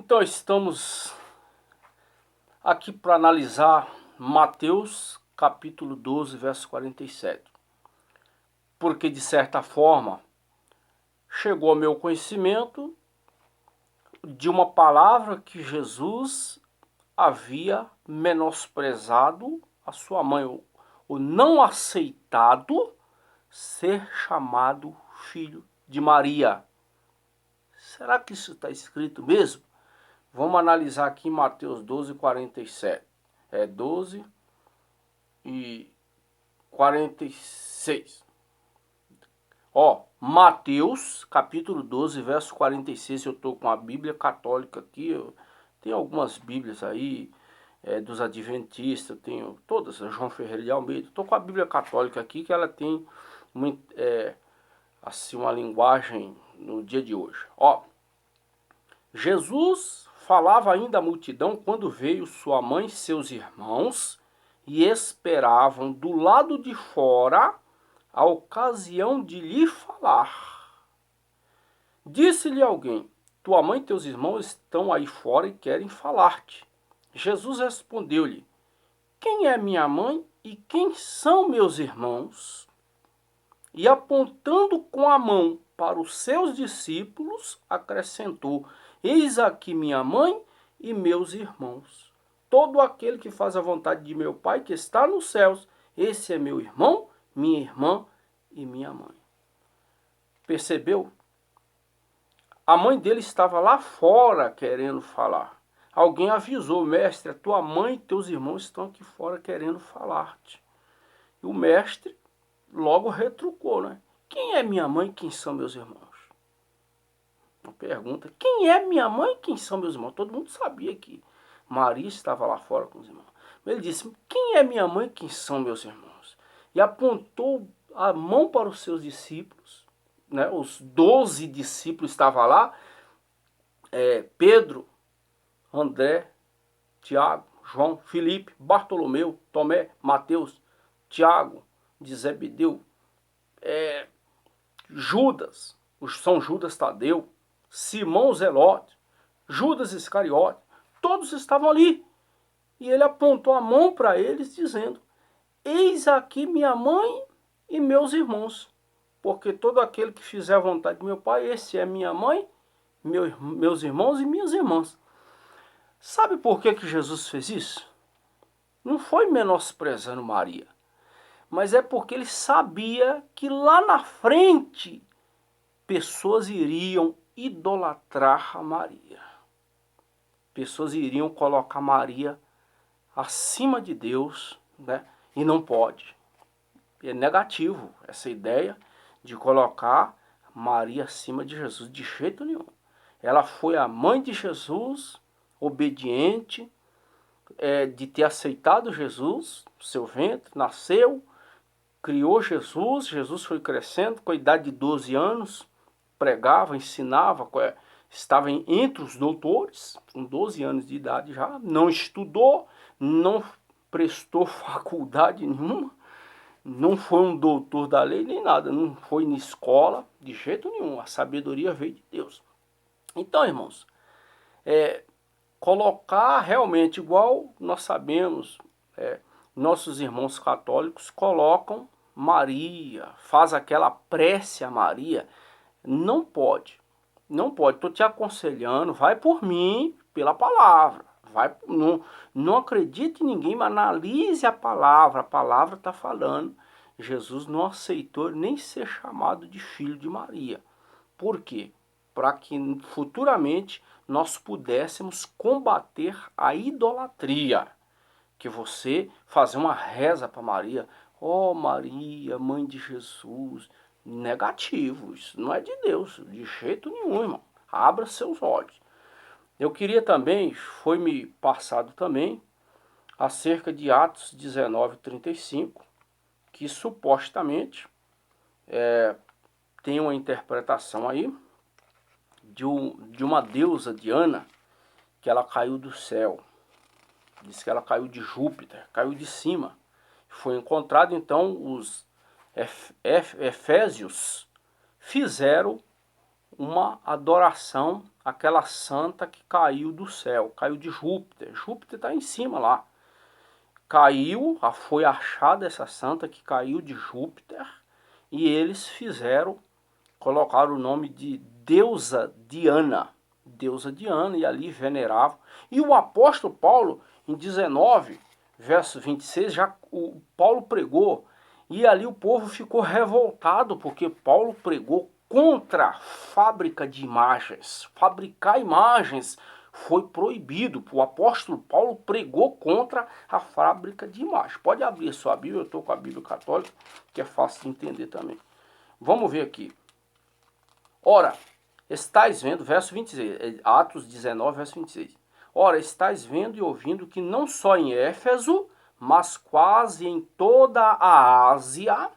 Então estamos aqui para analisar Mateus capítulo 12, verso 47. Porque de certa forma chegou ao meu conhecimento de uma palavra que Jesus havia menosprezado a sua mãe, ou não aceitado ser chamado filho de Maria. Será que isso está escrito mesmo? Vamos analisar aqui em Mateus 12, 47. 12 e 46. Mateus, capítulo 12, verso 46. Eu estou com a Bíblia católica aqui. Tem algumas Bíblias aí, dos Adventistas. Eu tenho todas, João Ferreira de Almeida. Estou com a Bíblia católica aqui, que ela tem uma linguagem no dia de hoje. Jesus falava ainda à multidão quando veio sua mãe e seus irmãos e esperavam do lado de fora a ocasião de lhe falar. Disse-lhe alguém: tua mãe e teus irmãos estão aí fora e querem falar-te. Jesus respondeu-lhe: quem é minha mãe e quem são meus irmãos? E apontando com a mão para os seus discípulos, acrescentou: eis aqui minha mãe e meus irmãos. Todo aquele que faz a vontade de meu Pai que está nos céus, esse é meu irmão, minha irmã e minha mãe. Percebeu? A mãe dele estava lá fora querendo falar. Alguém avisou: mestre, a tua mãe e teus irmãos estão aqui fora querendo falar-te. E o mestre logo retrucou, né? Quem é minha mãe e quem são meus irmãos? Uma pergunta: quem é minha mãe e quem são meus irmãos? Todo mundo sabia que Maria estava lá fora com os irmãos. Mas ele disse: quem é minha mãe e quem são meus irmãos? E apontou a mão para os seus discípulos, né? Os 12 discípulos estavam lá, Pedro, André, Tiago, João, Filipe, Bartolomeu, Tomé, Mateus, Tiago, de Zebedeu, Judas, São Judas Tadeu, Simão Zelote, Judas Iscariote, todos estavam ali. E ele apontou a mão para eles dizendo: eis aqui minha mãe e meus irmãos, porque todo aquele que fizer a vontade de meu Pai, esse é minha mãe, meus irmãos e minhas irmãs. Sabe por que Jesus fez isso? Não foi menosprezando Maria, mas é porque ele sabia que lá na frente pessoas iriam idolatrar a Maria. Pessoas iriam colocar Maria acima de Deus, né? E não pode. É negativo essa ideia de colocar Maria acima de Jesus, de jeito nenhum. Ela foi a mãe de Jesus, obediente, de ter aceitado Jesus, seu ventre, nasceu, criou Jesus, Jesus foi crescendo, com a idade de 12 anos, pregava, ensinava, estava entre os doutores, com 12 anos de idade já, não estudou, não prestou faculdade nenhuma, não foi um doutor da lei nem nada, não foi na escola, de jeito nenhum, a sabedoria veio de Deus. Então, irmãos, colocar realmente, igual nós sabemos, nossos irmãos católicos colocam Maria, faz aquela prece a Maria. Não pode, não pode. Estou te aconselhando, vai por mim, pela palavra. Não acredite em ninguém, mas analise a palavra está falando. Jesus não aceitou nem ser chamado de filho de Maria. Por quê? Para que futuramente nós pudéssemos combater a idolatria. Que você fazer uma reza para Maria: ó Maria, mãe de Jesus. Negativo, isso não é de Deus, de jeito nenhum, irmão. Abra seus olhos. Eu queria também, foi me passado também, acerca de Atos 19:35, que supostamente tem uma interpretação aí de uma deusa, Diana, que ela caiu do céu. Diz que ela caiu de Júpiter, caiu de cima. Foi encontrado, então, os efésios fizeram uma adoração aquela santa que caiu do céu, caiu de Júpiter. Júpiter está em cima lá. Caiu, foi achada essa santa que caiu de Júpiter, e eles colocaram o nome de deusa Diana. Deusa Diana, e ali veneravam. E o apóstolo Paulo, em 19, verso 26, o Paulo pregou, e ali o povo ficou revoltado, porque Paulo pregou contra a fábrica de imagens. Fabricar imagens foi proibido. O apóstolo Paulo pregou contra a fábrica de imagens. Pode abrir a sua Bíblia, eu estou com a Bíblia católica, que é fácil de entender também. Vamos ver aqui. Ora, estáis vendo, verso 26, Atos 19, verso 26. Ora, estáis vendo e ouvindo que não só em Éfeso, mas quase em toda a Ásia,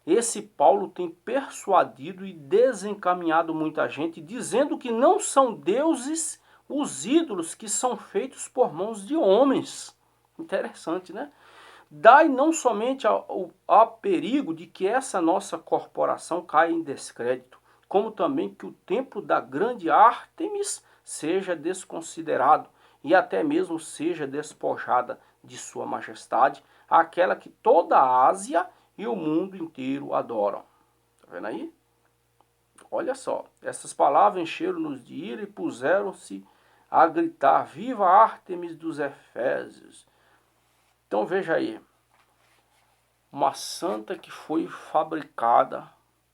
esse Paulo tem persuadido e desencaminhado muita gente, dizendo que não são deuses os ídolos que são feitos por mãos de homens. Interessante, né? Dai não somente a perigo de que essa nossa corporação caia em descrédito, como também que o templo da grande Ártemis seja desconsiderado e até mesmo seja despojada de sua majestade, aquela que toda a Ásia e o mundo inteiro adoram. Tá vendo aí? Olha só, essas palavras encheram-nos de ira e puseram-se a gritar: viva Ártemis dos Efésios! Então veja aí, uma santa que foi fabricada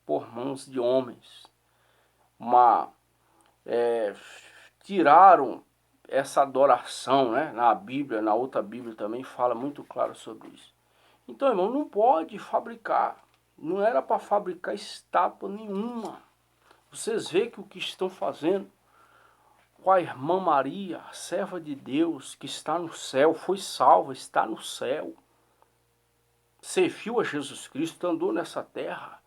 por mãos de homens. Tiraram essa adoração, né? Na Bíblia, na outra Bíblia também fala muito claro sobre isso. Então, irmão, não pode fabricar. Não era para fabricar estátua nenhuma. Vocês veem que o que estão fazendo com a irmã Maria, a serva de Deus, que está no céu, foi salva, está no céu. Serviu a Jesus Cristo, andou nessa terra.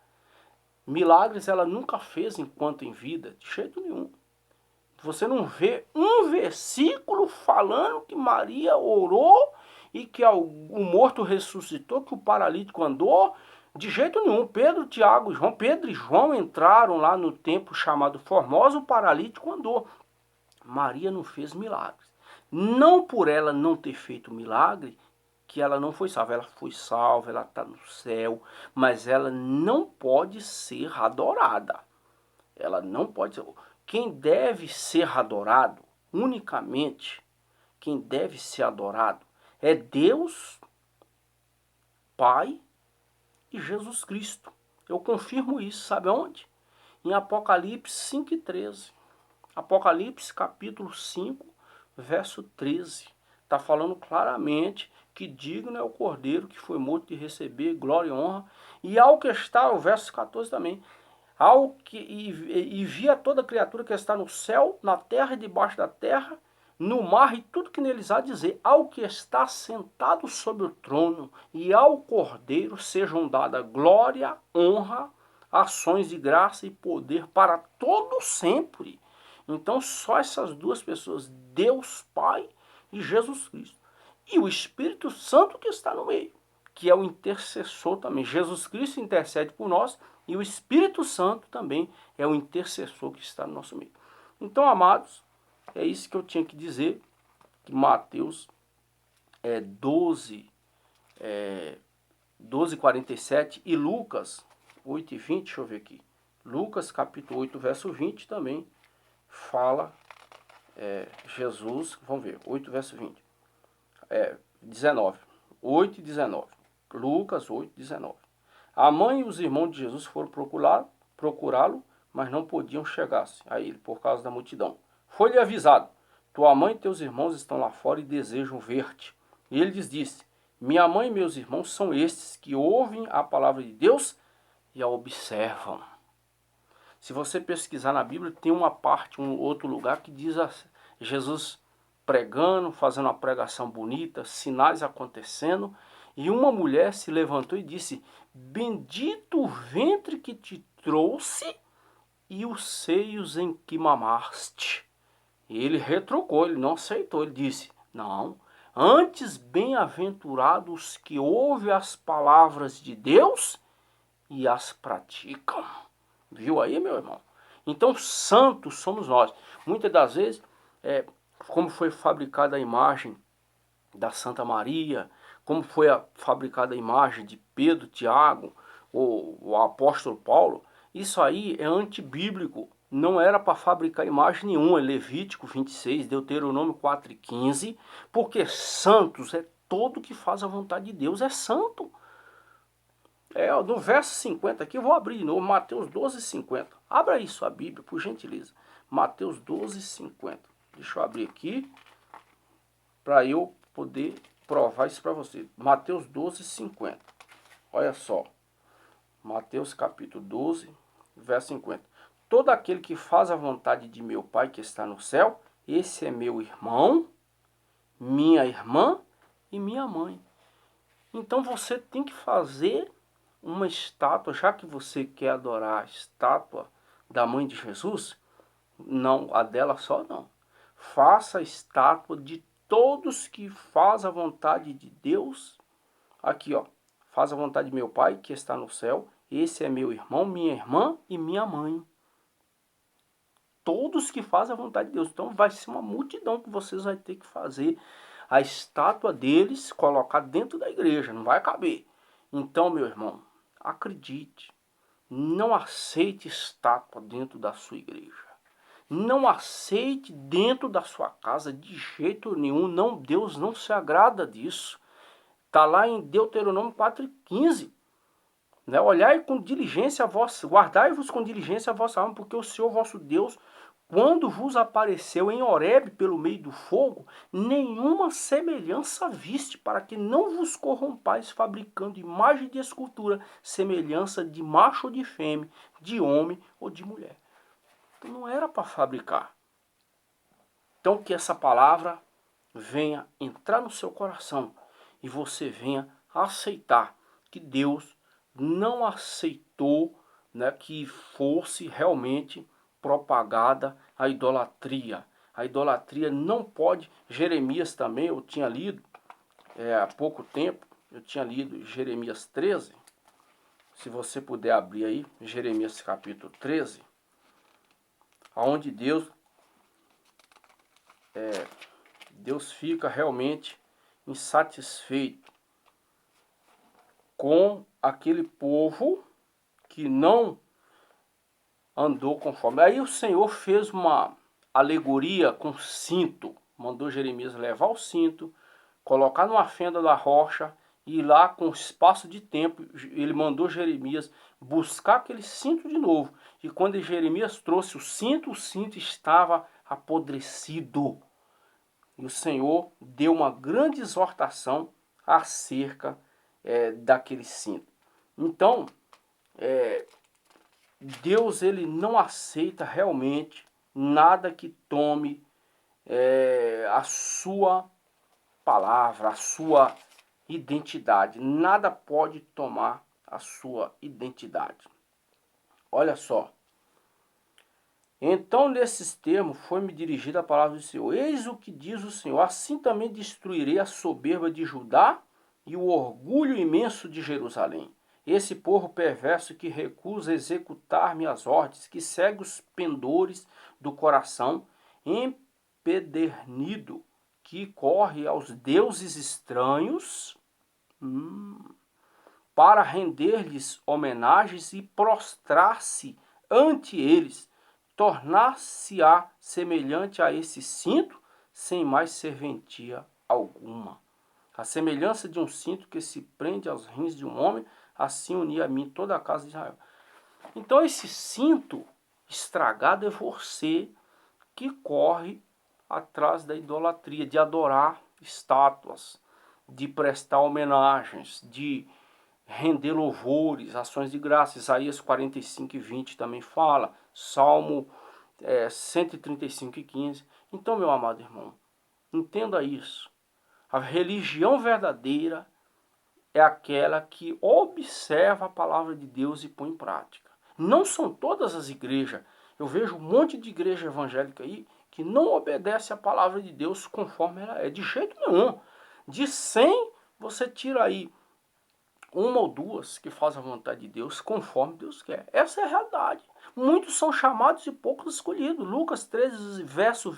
Milagres ela nunca fez enquanto em vida, de jeito nenhum. Você não vê um versículo falando que Maria orou e que o morto ressuscitou, que o paralítico andou. De jeito nenhum. Pedro, Tiago, João, Pedro e João entraram lá no templo chamado Formosa, o paralítico andou. Maria não fez milagres. Não por ela não ter feito milagre que ela não foi salva. Ela foi salva, ela está no céu, mas ela não pode ser adorada. Ela não pode ser. Quem deve ser adorado, unicamente, quem deve ser adorado é Deus, Pai e Jesus Cristo. Eu confirmo isso, sabe onde? Em Apocalipse 5 e 13. Apocalipse capítulo 5, verso 13. Está falando claramente que digno é o Cordeiro que foi morto de receber glória e honra. E ao que está, o verso 14 também, e via toda criatura que está no céu, na terra e debaixo da terra, no mar e tudo que neles há, dizer: ao que está sentado sobre o trono e ao Cordeiro sejam dadas glória, honra, ações de graça e poder para todo sempre. Então só essas duas pessoas, Deus Pai e Jesus Cristo. E o Espírito Santo que está no meio, que é o intercessor também. Jesus Cristo intercede por nós e o Espírito Santo também é o intercessor que está no nosso meio. Então, amados, é isso que eu tinha que dizer, que Mateus 12:47 e Lucas 8:20, deixa eu ver aqui. Lucas capítulo 8, verso 20 também fala Jesus, vamos ver, 8, verso 20. 19, 8 e 19. Lucas 8, 19. A mãe e os irmãos de Jesus foram procurá-lo, mas não podiam chegar-se a ele por causa da multidão. Foi-lhe avisado: tua mãe e teus irmãos estão lá fora e desejam ver-te. E ele lhes disse: minha mãe e meus irmãos são estes que ouvem a palavra de Deus e a observam. Se você pesquisar na Bíblia, tem uma parte, um outro lugar que diz Jesus pregando, fazendo uma pregação bonita, sinais acontecendo, e uma mulher se levantou e disse: bendito o ventre que te trouxe e os seios em que mamaste. E ele retrucou, ele não aceitou, ele disse: não, antes bem-aventurados que ouvem as palavras de Deus e as praticam. Viu aí, meu irmão? Então, santos somos nós. Muitas das vezes, como foi fabricada a imagem da Santa Maria, como foi fabricada a imagem de Pedro, Tiago, o apóstolo Paulo, isso aí é antibíblico. Não era para fabricar imagem nenhuma. Levítico 26, Deuteronômio 4:15, porque santos é todo que faz a vontade de Deus, é santo. No verso 50 aqui, eu vou abrir de novo, Mateus 12:50. Abra aí sua Bíblia, por gentileza. Mateus 12:50. Deixa eu abrir aqui, para eu poder provar isso para você. Mateus 12:50. Olha só. Mateus capítulo 12, verso 50. Todo aquele que faz a vontade de meu Pai que está no céu, esse é meu irmão, minha irmã e minha mãe. Então você tem que fazer uma estátua, já que você quer adorar a estátua da mãe de Jesus, não, a dela só não. Faça a estátua de todos que faz a vontade de Deus. Aqui, ó. Faz a vontade de meu Pai que está no céu. Esse é meu irmão, minha irmã e minha mãe. Todos que fazem a vontade de Deus. Então vai ser uma multidão que vocês vão ter que fazer a estátua deles, colocar dentro da igreja. Não vai caber. Então, meu irmão, acredite. Não aceite estátua dentro da sua igreja. Não aceite dentro da sua casa de jeito nenhum. Não, Deus não se agrada disso. Está lá em Deuteronômio 4:15. Né? Olhai com diligência a vossa, guardai-vos com diligência a vossa alma, porque o Senhor vosso Deus, quando vos apareceu em Horebe pelo meio do fogo, nenhuma semelhança viste, para que não vos corrompais fabricando imagem de escultura, semelhança de macho ou de fêmea, de homem ou de mulher. Então não era para fabricar. Então que essa palavra venha entrar no seu coração e você venha aceitar que Deus não aceitou, né, que fosse realmente propagada a idolatria. A idolatria não pode. Jeremias também, eu tinha lido há pouco tempo, eu tinha lido Jeremias 13. Se você puder abrir aí, Jeremias capítulo 13, onde Deus fica realmente insatisfeito com aquele povo que não andou conforme. Aí o Senhor fez uma alegoria com cinto, mandou Jeremias levar o cinto, colocar numa fenda da rocha, e lá com espaço de tempo, ele mandou Jeremias buscar aquele cinto de novo. E quando Jeremias trouxe o cinto estava apodrecido. E o Senhor deu uma grande exortação acerca daquele cinto. Então, Deus ele não aceita realmente nada que tome a sua palavra, a sua identidade. Nada pode tomar a sua identidade. Olha só. Então, nesses termos, foi-me dirigida a palavra do Senhor. Eis o que diz o Senhor: assim também destruirei a soberba de Judá e o orgulho imenso de Jerusalém. Esse povo perverso que recusa executar minhas ordens, que segue os pendores do coração, empedernido, que corre aos deuses estranhos, para render-lhes homenagens e prostrar-se ante eles, tornar-se-á semelhante a esse cinto, sem mais serventia alguma. A semelhança de um cinto que se prende aos rins de um homem, assim uni a mim toda a casa de Israel. Então esse cinto estragado é você que corre atrás da idolatria, de adorar estátuas, de prestar homenagens, de render louvores, ações de graça. Isaías 45:20 também fala, Salmo 135:15. Então, meu amado irmão, entenda isso. A religião verdadeira é aquela que observa a palavra de Deus e põe em prática. Não são todas as igrejas. Eu vejo um monte de igreja evangélica aí que não obedece a palavra de Deus conforme ela é. De jeito nenhum. De 100, você tira aí uma ou duas que fazem a vontade de Deus conforme Deus quer. Essa é a realidade. Muitos são chamados e poucos escolhidos. Lucas 13, verso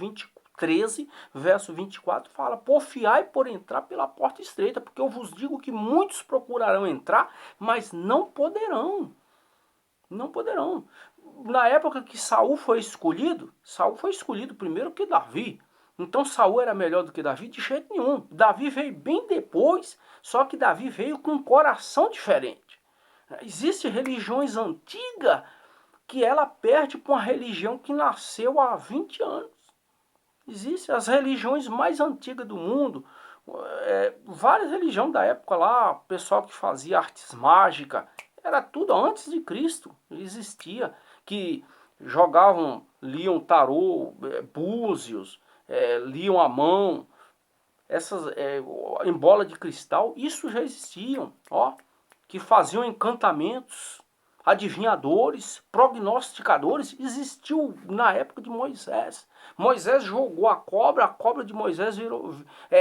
24 fala: porfiai por entrar pela porta estreita, porque eu vos digo que muitos procurarão entrar, mas não poderão. Não poderão. Na época que Saul foi escolhido primeiro que Davi. Então Saul era melhor do que Davi? De jeito nenhum. Davi veio bem depois, só que Davi veio com um coração diferente. Existem religiões antigas que ela perde para uma religião que nasceu há 20 anos. Existem as religiões mais antigas do mundo, várias religiões da época lá, pessoal que fazia artes mágicas, era tudo antes de Cristo, existia, que jogavam, liam tarô, búzios, liam a mão, essas em bola de cristal, isso já existiam, ó, que faziam encantamentos, adivinhadores, prognosticadores, existiu na época de Moisés. Moisés jogou a cobra de Moisés virou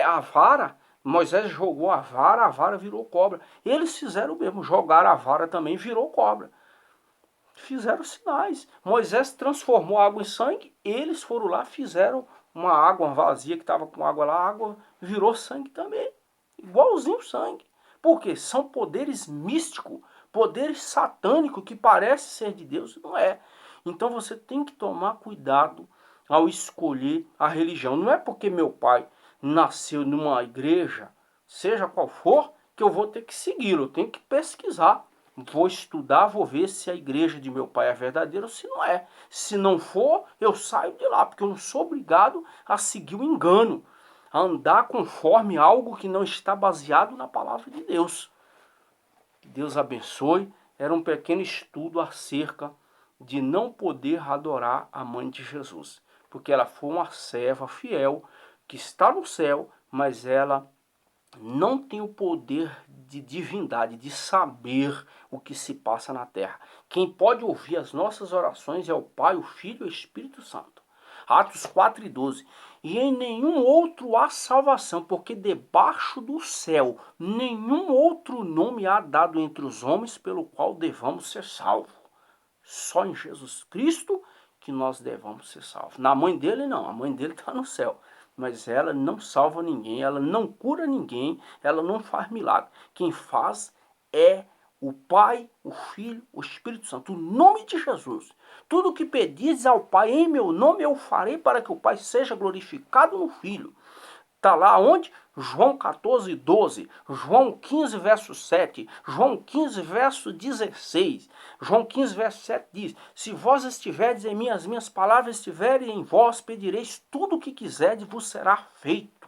a vara. Moisés jogou a vara virou cobra. Eles fizeram o mesmo, jogaram a vara também, virou cobra. Fizeram sinais. Moisés transformou a água em sangue, eles foram lá, fizeram uma água vazia que estava com água lá, a água virou sangue também. Igualzinho sangue. Porque são poderes místicos, poderes satânicos que parece ser de Deus, não é. Então você tem que tomar cuidado ao escolher a religião. Não é porque meu pai nasceu numa igreja, seja qual for, que eu vou ter que segui-lo. Eu tenho que pesquisar. Vou estudar, vou ver se a igreja de meu pai é verdadeira ou se não é. Se não for, eu saio de lá, porque eu não sou obrigado a seguir o engano, a andar conforme algo que não está baseado na palavra de Deus. Que Deus abençoe. Era um pequeno estudo acerca de não poder adorar a mãe de Jesus, porque ela foi uma serva fiel que está no céu, mas ela não tem o poder de divindade, de saber o que se passa na terra. Quem pode ouvir as nossas orações é o Pai, o Filho e o Espírito Santo. Atos 4:12. E em nenhum outro há salvação, porque debaixo do céu nenhum outro nome há dado entre os homens pelo qual devamos ser salvos. Só em Jesus Cristo que nós devamos ser salvos. Na mãe dele não, a mãe dele está no céu. Mas ela não salva ninguém, ela não cura ninguém, ela não faz milagre. Quem faz é o Pai, o Filho, o Espírito Santo, o nome de Jesus. Tudo que pedis ao Pai em meu nome eu farei para que o Pai seja glorificado no Filho. Está lá onde? João 14:12, João 15, verso 7, João 15, verso 16. João 15, verso 7 diz: se vós estiverdes em mim, as minhas palavras estiverem em vós, pedireis tudo o que quiserdes, vos será feito.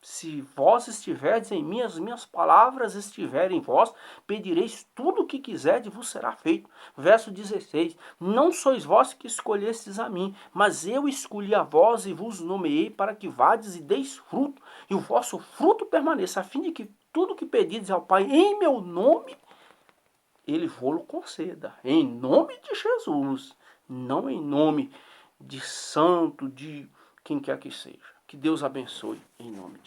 Se vós estiverdes em mim, as minhas palavras estiverem em vós, pedireis tudo o que quiserdes, vos será feito. Verso 16. Não sois vós que escolhestes a mim, mas eu escolhi a vós e vos nomeei para que vades e deis fruto, e o vosso fruto permaneça, a fim de que tudo que pedides ao Pai em meu nome, ele vos conceda. Em nome de Jesus, não em nome de santo, de quem quer que seja. Que Deus abençoe em nome de